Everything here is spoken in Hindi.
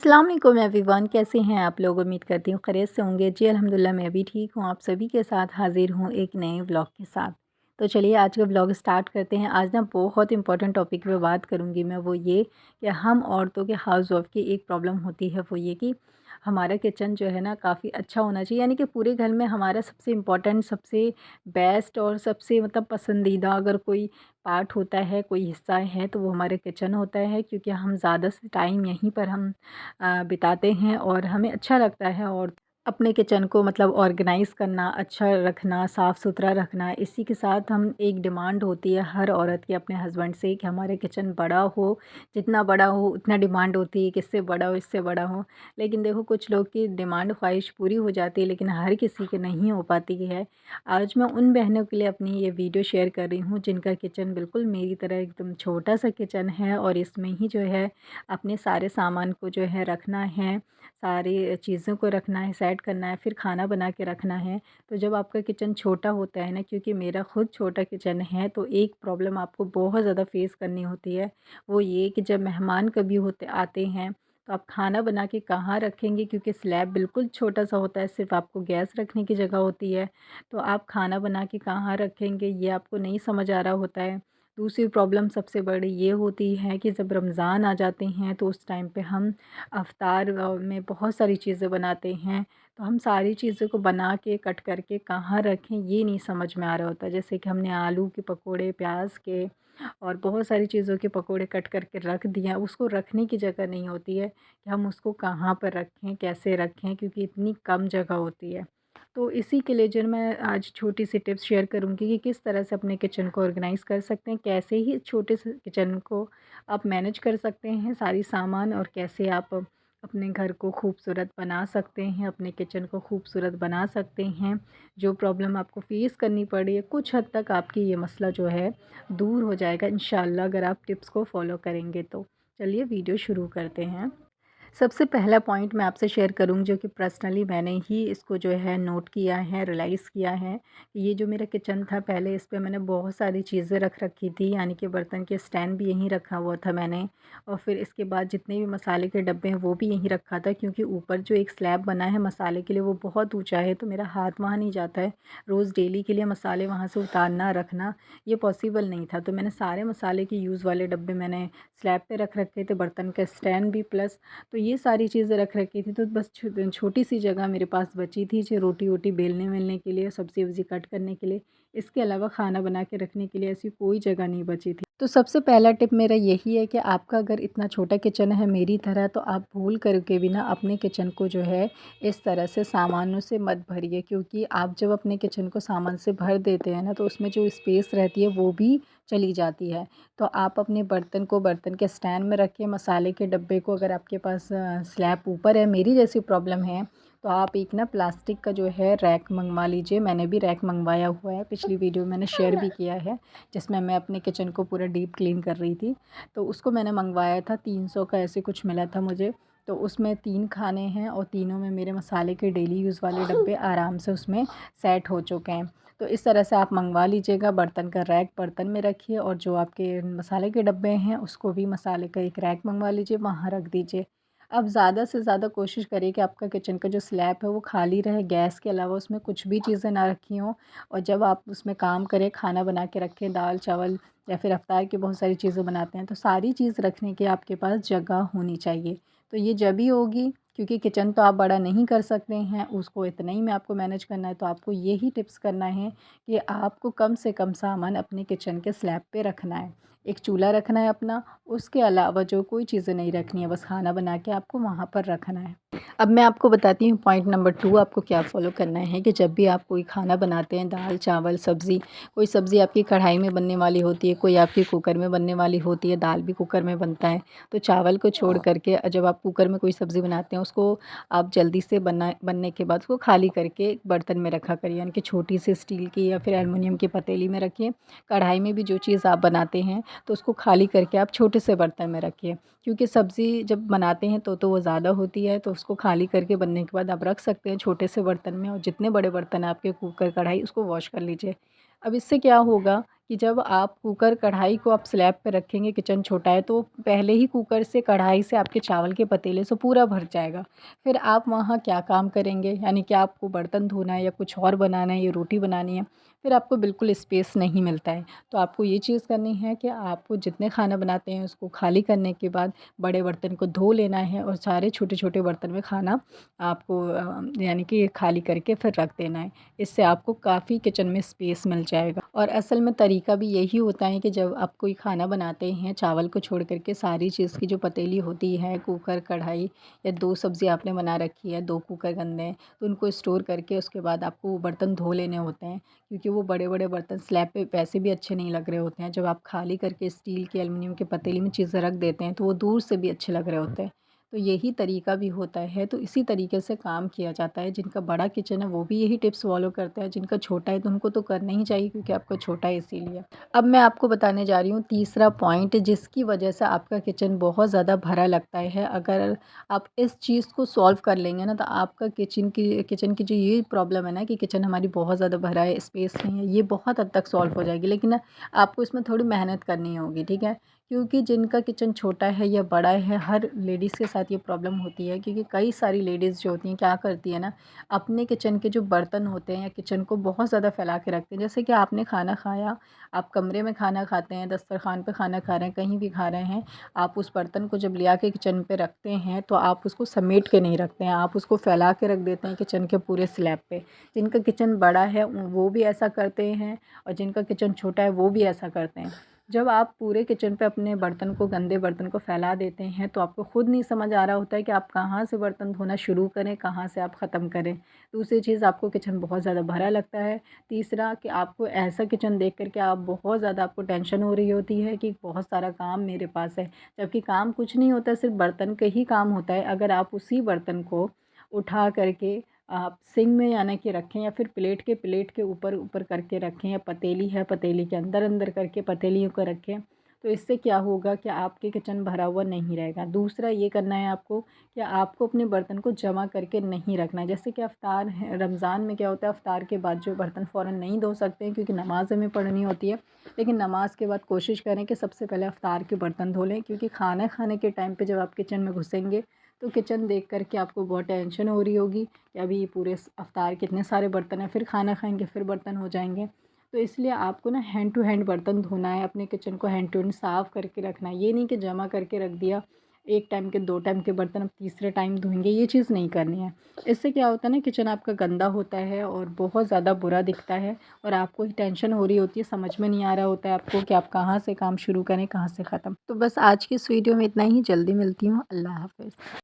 अस्सलाम वालेकुम एवरीवन, कैसे हैं आप लोग। उम्मीद करती हूँ खैरियत से होंगे। जी अल्हम्दुलिल्लाह मैं भी ठीक हूँ। आप सभी के साथ हाज़िर हूँ एक नए व्लॉग के साथ। तो चलिए आज का व्लॉग स्टार्ट करते हैं। आज ना बहुत इंपॉर्टेंट टॉपिक पे बात करूँगी मैं, वो ये कि हम औरतों के हाउस वाइफ की एक प्रॉब्लम होती है, वो ये कि हमारा किचन जो है ना काफ़ी अच्छा होना चाहिए। यानी कि पूरे घर में हमारा सबसे इम्पोर्टेंट, सबसे बेस्ट और सबसे मतलब पसंदीदा अगर कोई पार्ट होता है, कोई हिस्सा है, तो वो हमारे किचन होता है। क्योंकि हम ज़्यादा से टाइम यहीं पर हम बिताते हैं और हमें अच्छा लगता है। और अपने किचन को मतलब ऑर्गेनाइज़ करना, अच्छा रखना, साफ़ सुथरा रखना, इसी के साथ हम एक डिमांड होती है हर औरत की अपने हस्बैंड से कि हमारे किचन बड़ा हो। जितना बड़ा हो उतना डिमांड होती है कि इससे बड़ा हो, इससे बड़ा हो। लेकिन देखो कुछ लोग की डिमांड ख्वाहिश पूरी हो जाती है, लेकिन हर किसी की नहीं हो पाती है। आज मैं उन बहनों के लिए अपनी ये वीडियो शेयर कर रही हूँ जिनका किचन बिल्कुल मेरी तरह एकदम छोटा सा किचन है और इसमें ही जो है अपने सारे सामान को जो है रखना है, सारी चीज़ों को रखना है, सेट करना है, फिर खाना बना के रखना है। तो जब आपका किचन छोटा होता है ना, क्योंकि मेरा खुद छोटा किचन है, तो एक प्रॉब्लम आपको बहुत ज़्यादा फेस करनी होती है। वो ये कि जब मेहमान कभी होते आते हैं तो आप खाना बना के कहाँ रखेंगे, क्योंकि स्लैब बिल्कुल छोटा सा होता है, सिर्फ आपको गैस रखने की जगह होती है। तो आप खाना बना के कहाँ रखेंगे, ये आपको नहीं समझ आ रहा होता है। दूसरी प्रॉब्लम सबसे बड़ी ये होती है कि जब रमज़ान आ जाते हैं तो उस टाइम पे हम अफ्तार में बहुत सारी चीज़ें बनाते हैं। तो हम सारी चीज़ों को बना के कट करके कहाँ रखें ये नहीं समझ में आ रहा होता। जैसे कि हमने आलू के पकोड़े, प्याज के और बहुत सारी चीज़ों के पकोड़े कट करके रख दिया, उसको रखने की जगह नहीं होती है कि हम उसको कहाँ पर रखें, कैसे रखें, क्योंकि इतनी कम जगह होती है। तो इसी के लिए जो मैं आज छोटी सी टिप्स शेयर करूँगी कि किस तरह से अपने किचन को ऑर्गेनाइज़ कर सकते हैं, कैसे ही छोटे से किचन को आप मैनेज कर सकते हैं सारी सामान, और कैसे आप अपने घर को खूबसूरत बना सकते हैं, अपने किचन को खूबसूरत बना सकते हैं। जो प्रॉब्लम आपको फ़ेस करनी पड़ी है, कुछ हद तक आपकी ये मसला जो है दूर हो जाएगा इंशाल्लाह, अगर आप टिप्स को फ़ॉलो करेंगे तो। चलिए वीडियो शुरू करते हैं। सबसे पहला पॉइंट मैं आपसे शेयर करूँ जो कि पर्सनली मैंने ही इसको जो है नोट किया है, रियलाइज़ किया है। ये जो मेरा किचन था पहले, इस पे मैंने बहुत सारी चीज़ें रख रखी थी, यानी कि बर्तन के स्टैंड भी यहीं रखा हुआ था मैंने। और फिर इसके बाद जितने भी मसाले के डब्बे हैं वो भी यहीं रखा था, क्योंकि ऊपर जो एक स्लैब बना है मसाले के लिए वो बहुत ऊँचा है, तो मेरा हाथ वहाँ नहीं जाता है। रोज़ डेली के लिए मसाले वहाँ से उतारना रखना ये पॉसिबल नहीं था। तो मैंने सारे मसाले के यूज़ वाले डब्बे मैंने स्लैब पे रख रखे थे, बर्तन का स्टैंड भी प्लस। तो ये सारी चीज़ें रख रखी थी, तो बस छोटी सी जगह मेरे पास बची थी जो रोटी वोटी बेलने-वेलने के लिए, सब्ज़ी-वब्ज़ी कट करने के लिए। इसके अलावा खाना बना के रखने के लिए ऐसी कोई जगह नहीं बची थी। तो सबसे पहला टिप मेरा यही है कि आपका अगर इतना छोटा किचन है मेरी तरह, तो आप भूल करके भी ना अपने किचन को जो है इस तरह से सामानों से मत भरिए। क्योंकि आप जब अपने किचन को सामान से भर देते हैं ना, तो उसमें जो स्पेस रहती है वो भी चली जाती है। तो आप अपने बर्तन को बर्तन के स्टैंड में रखें, मसाले के डब्बे को अगर आपके पास स्लैब ऊपर है, मेरी जैसी प्रॉब्लम है, तो आप एक ना प्लास्टिक का जो है रैक मंगवा लीजिए। मैंने भी रैक मंगवाया हुआ है, पिछली वीडियो मैंने शेयर भी किया है, जिसमें मैं अपने किचन को पूरा डीप क्लीन कर रही थी। तो उसको मैंने मंगवाया था, 300 का ऐसे कुछ मिला था मुझे। तो उसमें 3 खाने हैं और तीनों में मेरे मसाले के डेली यूज़ वाले डब्बे आराम से उसमें सेट हो चुके हैं। तो इस तरह से आप मंगवा लीजिएगा। बर्तन का रैक बर्तन में रखिए, और जो आपके मसाले के डब्बे हैं उसको भी मसाले का एक रैक मंगवा लीजिए, वहाँ रख दीजिए। अब ज़्यादा से ज़्यादा कोशिश करिए कि आपका किचन का जो स्लैब है वो खाली रहे, गैस के अलावा उसमें कुछ भी चीज़ें ना रखी हों। और जब आप उसमें काम करें, खाना बना के रखें, दाल चावल या फिर अफ्तार की बहुत सारी चीज़ें बनाते हैं, तो सारी चीज़ रखने की आपके पास जगह होनी चाहिए। तो ये जब ही होगी, क्योंकि किचन तो आप बड़ा नहीं कर सकते हैं, उसको इतना ही में आपको मैनेज करना है। तो आपको यही टिप्स करना है कि आपको कम से कम सामान अपने किचन के स्लैब पे रखना है। एक चूल्हा रखना है अपना, उसके अलावा जो कोई चीज़ें नहीं रखनी है, बस खाना बना के आपको वहाँ पर रखना है। अब मैं आपको बताती हूँ पॉइंट नंबर 2 आपको क्या फ़ॉलो करना है कि जब भी आप कोई खाना बनाते हैं, दाल, चावल, सब्ज़ी, कोई सब्ज़ी आपकी कढ़ाई में बनने वाली होती है, कोई आपकी कुकर में बनने वाली होती है, दाल भी कुकर में बनता है। तो चावल को छोड़ कर के जब आप कुकर में कोई सब्ज़ी बनाते हैं, उसको आप जल्दी से बनने के बाद उसको खाली करके एक बर्तन में रखा करिए, यानी कि छोटी सी स्टील की या फिर एल्युमिनियम की पतीली में रखिए। कढ़ाई में भी जो चीज़ आप बनाते हैं, तो उसको खाली करके आप छोटे से बर्तन में रखिए। क्योंकि सब्ज़ी जब बनाते हैं तो वो ज़्यादा होती है, तो उसको खाली करके बनने के बाद आप रख सकते हैं छोटे से बर्तन में। और जितने बड़े बर्तन हैं आपके, कुकर, कढ़ाई, उसको वॉश कर लीजिए। अब इससे क्या होगा कि जब आप कुकर कढ़ाई को आप स्लैब पे रखेंगे, किचन छोटा है तो पहले ही कुकर से कढ़ाई से आपके चावल के पतीले से पूरा भर जाएगा। फिर आप वहाँ क्या काम करेंगे, यानी कि आपको बर्तन धोना है या कुछ और बनाना है या रोटी बनानी है, फिर आपको बिल्कुल स्पेस नहीं मिलता है। तो आपको ये चीज़ करनी है कि आपको जितने खाना बनाते हैं उसको खाली करने के बाद बड़े बर्तन को धो लेना है और सारे छोटे-छोटे बर्तन में खाना आपको यानी कि खाली करके फिर रख देना है। इससे आपको काफ़ी किचन में स्पेस मिल जाएगा। और असल में तरीका भी यही होता है कि जब आप कोई खाना बनाते हैं, चावल को छोड़ कर के सारी चीज़ की जो पतीली होती है, कुकर, कढ़ाई या 2 सब्ज़ी आपने बना रखी है, 2 कुकर गंदे हैं, तो उनको स्टोर करके उसके बाद आपको वो बर्तन धो लेने होते हैं। क्योंकि वो बड़े-बड़े बर्तन स्लैब पे वैसे भी अच्छे नहीं लग रहे होते हैं। जब आप खाली करके स्टील के, एल्युमिनियम के पतीली में चीज़ें रख देते हैं, तो वो दूर से भी अच्छे लग रहे होते हैं। तो यही तरीका भी होता है, तो इसी तरीके से काम किया जाता है। जिनका बड़ा किचन है वो भी यही टिप्स फ़ॉलो करते हैं, जिनका छोटा है तो उनको तो करना ही चाहिए क्योंकि आपका छोटा है इसीलिए। अब मैं आपको बताने जा रही हूँ तीसरा पॉइंट जिसकी वजह से आपका किचन बहुत ज़्यादा भरा लगता है। अगर आप इस चीज़ को सॉल्व कर लेंगे ना तो आपका किचन की जो ये प्रॉब्लम है ना कि किचन हमारी बहुत ज़्यादा भरा है, स्पेस नहीं है, ये बहुत हद तक सॉल्व हो जाएगी। लेकिन ना आपको इसमें थोड़ी मेहनत करनी होगी, ठीक है? क्योंकि जिनका किचन छोटा है या बड़ा है, हर लेडीज़ के साथ ये प्रॉब्लम होती है क्योंकि कई सारी लेडीज़ जो होती हैं क्या करती है ना, अपने किचन के जो बर्तन होते हैं या किचन को बहुत ज़्यादा फैला के रखते हैं। जैसे कि आपने खाना खाया, आप कमरे में खाना खाते हैं, दस्तरखान पे खाना खा रहे हैं, कहीं भी खा रहे हैं, आप उस बर्तन को जब ले आके किचन पे रखते हैं तो आप उसको समेट के नहीं रखते हैं, आप उसको फैला के रख देते हैं किचन के पूरे स्लैब पे। जिनका किचन बड़ा है वो भी ऐसा करते हैं और जिनका किचन छोटा है वो भी ऐसा करते हैं। जब आप पूरे किचन पे अपने बर्तन को, गंदे बर्तन को फैला देते हैं तो आपको खुद नहीं समझ आ रहा होता है कि आप कहाँ से बर्तन धोना शुरू करें, कहाँ से आप ख़त्म करें। दूसरी चीज़, आपको किचन बहुत ज़्यादा भरा लगता है। तीसरा कि आपको ऐसा किचन देख कर के आप बहुत ज़्यादा आपको टेंशन हो रही होती है कि बहुत सारा काम मेरे पास है, जबकि काम कुछ नहीं होता, सिर्फ़ बर्तन का ही काम होता है। अगर आप उसी बर्तन को उठा करके आप सिंक में यानी कि रखें या फिर प्लेट के ऊपर ऊपर करके रखें, या पतीली है पतीली के अंदर अंदर करके पतीलियों को रखें, तो इससे क्या होगा कि आपके किचन भरा हुआ नहीं रहेगा। दूसरा ये करना है आपको कि आपको अपने बर्तन को जमा करके नहीं रखना है। जैसे कि अफ्तार है, रमज़ान में क्या होता है, अफ्तार के बाद जो बर्तन फ़ौरन नहीं धो सकते हैं क्योंकि नमाज़ हमें पढ़नी होती है, लेकिन नमाज के बाद कोशिश करें कि सबसे पहले अफ्तार के बर्तन धो लें, क्योंकि खाना खाने के टाइम पे जब आप किचन में घुसेंगे तो किचन देख कर के आपको बहुत टेंशन हो रही होगी कि अभी पूरे अफ्तार के इतने सारे बर्तन हैं, फिर खाना खाएंगे फिर बर्तन हो जाएंगे। तो इसलिए आपको ना हैंड टू हैंड बर्तन धोना है, अपने किचन को हैंड टू हैंड साफ़ करके रखना है। ये नहीं कि जमा करके रख दिया, एक टाइम के 2 टाइम के बर्तन अब तीसरे टाइम धोएंगे, ये चीज़ नहीं करनी है। इससे क्या होता है ना, किचन आपका गंदा होता है और बहुत ज़्यादा बुरा दिखता है और आपको ही टेंशन हो रही होती है, समझ में नहीं आ रहा होता है आपको कि आप कहाँ से काम शुरू करें, कहाँ से ख़त्म। तो बस आज की इस वीडियो में इतना ही, जल्दी मिलती हूँ। अल्लाह हाफ़िज़।